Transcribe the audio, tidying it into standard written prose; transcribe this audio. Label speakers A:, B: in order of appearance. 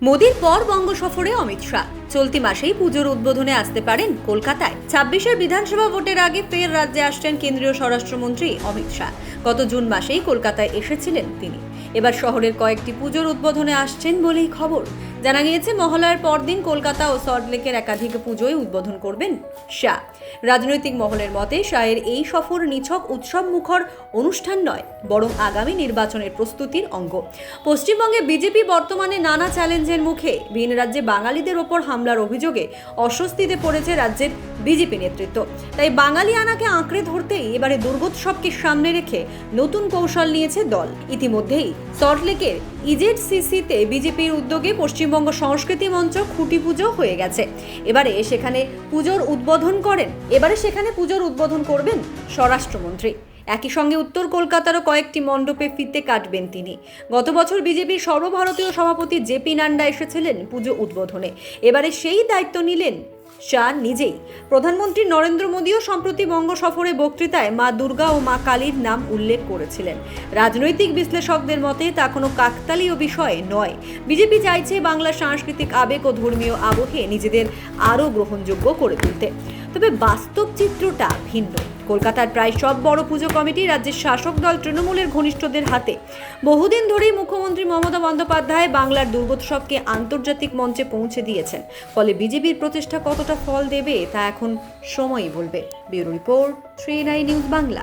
A: মোদির পর বঙ্গ সফরে অমিত শাহ। চলতি মাসেই পুজোর উদ্বোধনে আসতে পারেন কলকাতায়। 26-এর বিধানসভা ভোটের আগে ফের রাজ্যে আসছেন কেন্দ্রীয় স্বরাষ্ট্রমন্ত্রী অমিত শাহ। গত জুন মাসেই কলকাতায় এসেছিলেন তিনি। এবার শহরের কয়েকটি পুজোর উদ্বোধনে আসছেন বলেই খবর। জানা গিয়েছে, মহালয়ার পরদিন কলকাতা ও সল্টলেকের একাধিক পুজোয় উদ্বোধন করবেন শাহ। রাজনৈতিক মহলের মতে, শাহের এই সফর নিছক উৎসব মুখর অনুষ্ঠান নয়, বরং আগামী নির্বাচনের প্রস্তুতির অঙ্গ। পশ্চিমবঙ্গে বিজেপি বর্তমানে নানা চ্যালেঞ্জের মুখে। ভিন রাজ্যে বাঙালিদের ওপর হামলার অভিযোগে অস্বস্তিতে পড়েছে রাজ্যের বিজেপি নেতৃত্ব। তাই বাঙালি আনাকে আঁকড়ে ধরতেই এবারে দুর্গোৎসবকে সামনে রেখে নতুন কৌশল নিয়েছে দল। ইতিমধ্যেই সল্টলেকের ইজেডসিসিতে বিজেপির উদ্যোগে পশ্চিমবঙ্গ সংস্কৃতি মঞ্চ খুঁটি পুজো হয়ে গেছে। এবারে সেখানে পুজোর উদ্বোধন করবেন স্বরাষ্ট্রমন্ত্রী। একই সঙ্গে উত্তর কলকাতারও কয়েকটি মণ্ডপে ফিতে কাটবেন তিনি। গত বছর বিজেপির সর্বভারতীয় সভাপতি জেপি নাড্ডা এসেছিলেন পুজো উদ্বোধনে। এবারে সেই দায়িত্ব নিলেন শাহ নিজেই। প্রধানমন্ত্রী নরেন্দ্র মোদীও সম্প্রতি বঙ্গ সফরে বক্তৃতায় মা দুর্গা ও মা কালীর নাম উল্লেখ করেছিলেন। রাজনৈতিক বিশ্লেষকদের মতে তা কোনো কাকতালীয় বিষয় নয়। বিজেপি চাইছে বাংলার সাংস্কৃতিক আবেগ ও ধর্মীয় আবহে নিজেদের আরও গ্রহণযোগ্য করে তুলতে। তবে বাস্তব চিত্রটা ভিন্ন। কলকাতার প্রায় সব বড় পুজো কমিটি রাজ্যের শাসক দল তৃণমূলের ঘনিষ্ঠদের হাতে। বহুদিন ধরেই মুখ্যমন্ত্রী মমতা বন্দ্যোপাধ্যায় বাংলার দুর্গোৎসবকে আন্তর্জাতিক মঞ্চে পৌঁছে দিয়েছেন। ফলে বিজেপির প্রচেষ্টা কতটা ফল দেবে তা এখন সময়ই বলবে। Bureau report, 3 news Bangla.